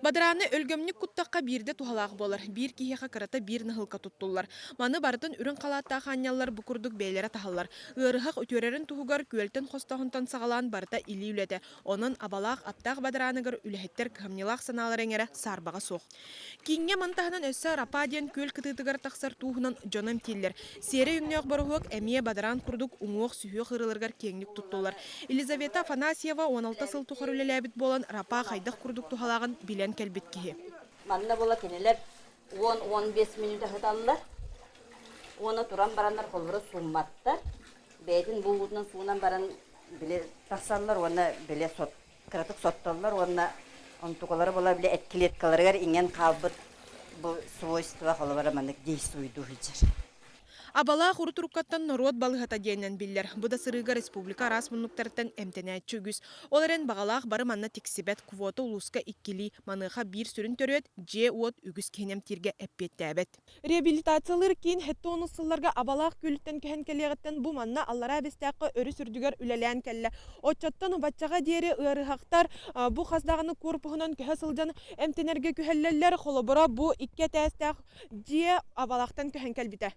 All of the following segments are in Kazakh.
Бадраны өлгөмнік куттаққа бирде тухалақ болар. Бир кихеха карата бир нахылка туттулар. Маны бардын үрін қалаттақ анялар букурдук бейлері тахалар. Үріхақ өтөрерін туғығар күөлтін қостағынтан сағалан барда или үлеті. Onun абалақ аттақ бадранығыр үліхеттер кымнилақ саналар әңері сарбаға соқ. Кейінге мантағынан өссі рападиен күөл кытытығар тақсар туғынан жоным тиллер. Сері үңнеуқ баруық әмие бадран күрдік ұңуық сүйі қырылырғар кеңнік туттулар. Елизавета Афанасьева 16 сыл тұқыр үлеләбіт болан рапа қайдық күрдік тухалағын билен келбет кихи. Манна бола кенелер 10-15 минут ахыталлар. Оны туран барандар қолбыры сумматтар. Бәйтін бұғытынан суынан баран біле тақсалар, оны біле кыратық сотталар, оны онтуқалары бола біле әткелеткаларығар инген қалбыт бұл свойства қолбары мандық дейстуйду хичер. Абалақ урутуруккаттан народ балығата дейінен білдер. Бұда сырыға республика арас мұнықтарттан әмтенәт чөгіз. Оларын бағалақ бары манна тексібет квота улуска иккили маныға бір сүрін төрет, же от үгіз кенем тирге әппетті әбет. Реабилитациялар кейін хетті оны сылларға абалақ көліттен кән кәлеғіттен бұ манна аллара бестәқі өрі сүрдігер үлелән кәлі. Отчаттан бачаға дейірі ұйарығақтар бұ қаздағыны корпуғынан көхі сылжан әмтенерге көхеллелер қолыбыра бұ икке тәстәқ же абалақтан көхен кәлбіті.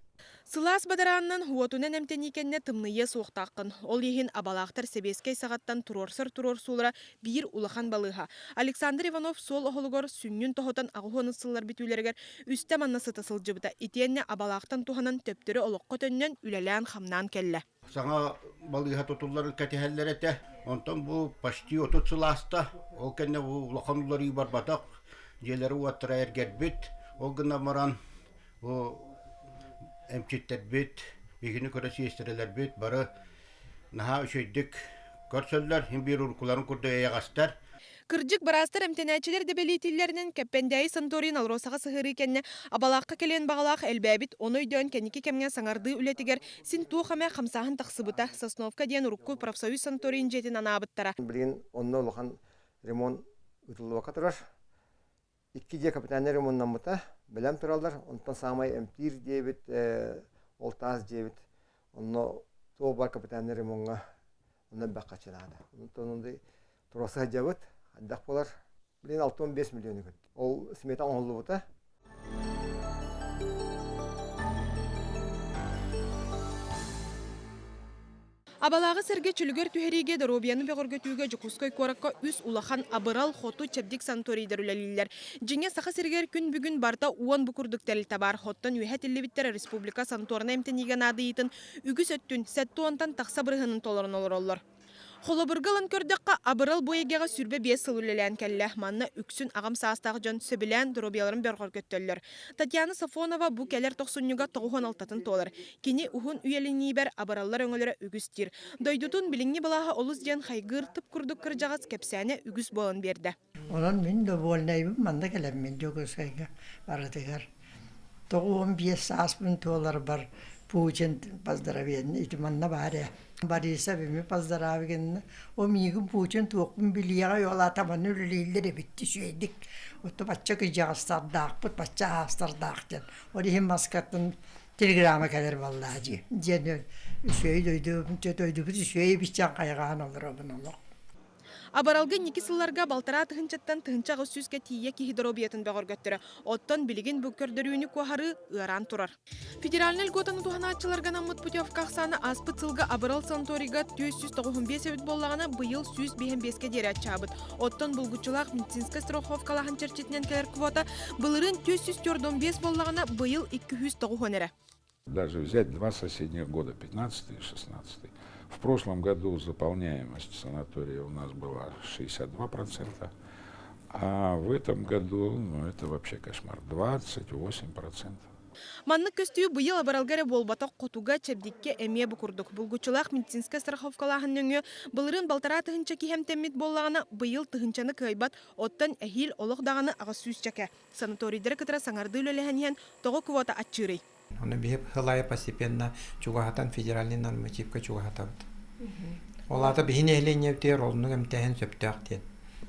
Сылас бадараннан хуотунен эмтеникенне тымные суықтаққын. Ол ехін абалақтар себескей сағаттан турорсыр турорсулара бир улахан балыға. Александр Иванов сол оғылығыр сүннін тоғытан ағуғаны сыллар бітулергер үсті манна сытысыл жыбыта. Итенне абалақтан туғанан төптірі олыққы төннен үлелән қамнан келі. Саңа балыға тұтыларын кәтехәллер әті. Онтан бұл пашти отут сыласта. Ол кәнне бұл улаханулары бар батақ. Желері уаттыра әргербет. Ол гына маран әмчеттер бет, бекіні көресі естірелер бет, бары наға үшейдік көрсөллер, бір ұрқыларын күрді әйағастар. Кырджик барастар әмтенәчілер дебелейтілерінен кәппендәй Санторин алросаға сығыры кәнне абалаққа келен бағалақ әлбәбіт оны өйден кәнеке кәмген саңарды үлетігер син туғаме қамсағын тақсыбыта Сосновка ден ұрыққы профсоюз Санторин жетін анабыттара. Білген онны олған ремонт ұтылуға қатырар. Икки же капитаны ремонтнан бұта, білем тұралдар, онтан самай әмтир дебет, олтаз дебет, онны тоғы бар капитаны ремонтға онны баққа чынады. Онтан онды тұрасы жабыт, аддақ болар, білен 6-15 миллионы күн. Ол сметан оңылы бұта. Абалағы сәрге чүлігер түхереге Доробияны беғырғы түйге жүкускай коракка үс улахан абырал хоту чәбдік санторидер үләлілер. Жеңе сақа сәргер күн бүгін барда уан бұкурдық тәлі табар. Хоттан үйәт әлі республика санторына әмтенеген ады етін үгіс өттін сәтті онтан тақса бірғының толырын олар олар. Холобырғылын көрдіққа абырал бойегеға сүрбе 5 сыл үлелән кәлі. Манна үксін ағам састағы жан сөбілән Доробияларын бәрғыр көттөллер. Татьяна Сафонова бұ кәлер 90-ға 96 толыр. Кені ұхын үйеліні бәр абыралар өңілері үгістер. Дойдутун біліңні балаға олыз ден қайғыр тұп күрдік кіржағыз кәпсәне үгіс болын берді. Onun min de bolnayım, manda gelem min jogosayga baratigar. Toğum $5,000 bar. Puğun pazdaravyen itimanna bare. Barisa bimi pazdaravyen o migin puğun tuğum biliyaga yola tabanı ülülüyle bitti şeydik. O bacca kıcağıstar dağıpıt bacca hastardağıktın. O dihim maskatın telegrama kadar vallahi. Diye şey doydu şey biçen kaygan olur onun olur. Абаралғы некі сылларға балтара тұхынчаттан тұхынчағы сүзге тие кихи Доробиятын бәғыр көттірі. Оттан білген бүккөрдірүйіні көхары ұяран тұрар. Федеральный льготаны туханачыларға намыт путевка ақсаны аспыт сылға Абарал Санториға 495 өт болағына бұйыл 155-ке дері атчабыт. Оттан бұлғычылақ медицинска страховкалағын черчетінен кәлер квота бұлырын 445 болағына бұйыл 290 әрі. Даже взять 2 соседних года, 15 и 16. В прошлом году заполняемость санатория у нас была 62%, а в этом году, это вообще кошмар, 28%. Манны көстüyü бұйыл абаралгары болбатақ қотуға чәбдікке әме бұқырдық. Бұлғычылақ медицинска страховкалағын өңі бұлырын балтара тұхынча кихем тәммет болағына бұйыл тұхынчаны көйбат оттан әхил олық дағаны ағы сүз чәке. Санаторийдері кітіра саңарды үлеліхәнен тоғы квота атчырый. Он бихеп хылая постепенно чугахатан федеральный нормативка чугахатабыт. Олата бихин эхленептер олну эмтехен сөптөктен.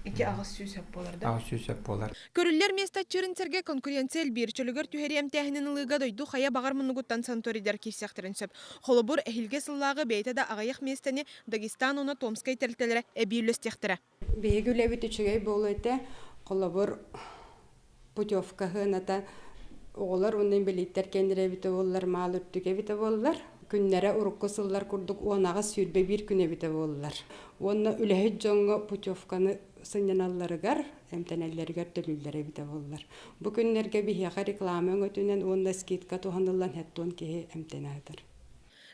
Ики ағыз сүз әп болар да? Ағыз сүз әп болар. Көрілер места чырынсерге конкуренцияль бірчілігір түхері әмтәхінін ылыға дойду қая бағар мұнығыттан санторидер кирсяқтырын сөп. Холобур әхілге сыллағы бейтеді ағаяқ местені Дагестан оны Томскай тәрілтелері әбейлі стектірі. Бейгілі өті чүгей болу өте Колобор путевка хыната оғылар онын белиттер кендіре біті болылар, мал үрттіге біті болылар. Күннері ұрыққы сыллар күрдік, онаға сүрбе бір күне біті болылар. Оны үләхет жоңғы путевканы сынyaналарыгар, әмтәнәлләргәр төлүлләре біті болылар. Бұ күннерге бихияға рекламын өтінен онда скидка туғанылан әттуын кеге әмтәнәдір.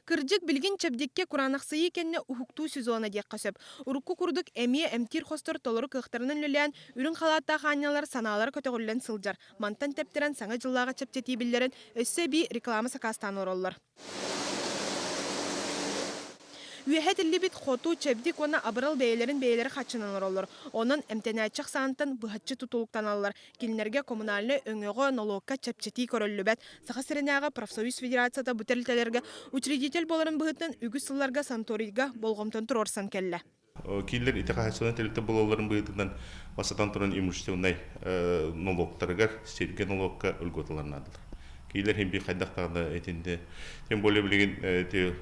Кырдык билгин чепдикке куранақсыйы кенне ухуктуу сезона дек қасып. Урукку курдук әмие әмтир хостор толору кықтарынан лөлән, үрін қалатта қанялар саналар көтеғылен сылжар. Мантан тептерен саңа жыллаға чептети білдерін өссе би реклама сақастан ороллар. Үйәхет ілібіт қоту чәбдік оны абырал бәйлері қачынан ороллар. Оның әмтенәтчік саантын бұхатчы тұтылықтан алылар. Келінерге коммунальны өңіғі налогқа чәпчети көрілі бәт. Сақа сірінәға профсоюз федерацията бұтерлітелерге учредитель боларын бұғыттың үгі сылларға санторийға болғымтын тұрорсан кәлі. Киллер итахасынан телте бололарын бұғыттың басатан тұрын имущественный налогтарығар, сетке налогқа үлготыларынадылар. Киллер hem bir kaydaklarda etinde, hem böyle bilgin te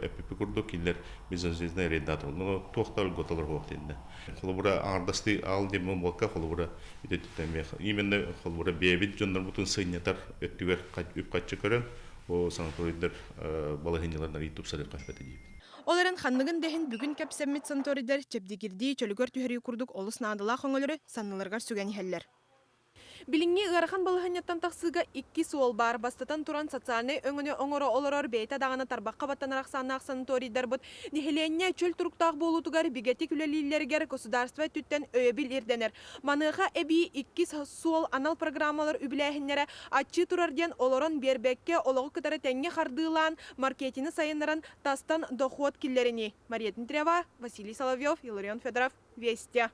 epipi kurdu killer biznesine reddat oldu. Tohtal gotalar vaktinde. Kolubura ardasti al demem vakka kolubura bitetemeye. İmende kolubura bebit jonlar bütün sınyatar ötüver kaç çıkarın. O sanatoriyler balahinyalardan itup sarı kahvete deyip. Оларын ханныгын дәһин бүгін кәпсәммит санаторийдер чепдигирди чөлігөр түһәрі күрдік олыс надыла қоңылары санныларғар сүгән хәлләр. Билинги ырахан балыханьяттан тақсыга 2 суол бар бастатан туран социальный өңіне оңоро олорор бейта дағаны тарбаққа баттанарaq санақ санаторийдер бұд. Нихеленне чөл тұруқтақ болутугар бигетик үлелилергер государство түттен өйбіл ирденер. Маныға әбі 2 суол анал программалар үбіләхіннері атчы турарден олорон бербекке олығы кытары тәңге қардылан маркетini сайынларын тастан дохуат киллерини. Мария Дмитриева, Василий Соловьев, Иларион Федоров, Вестя.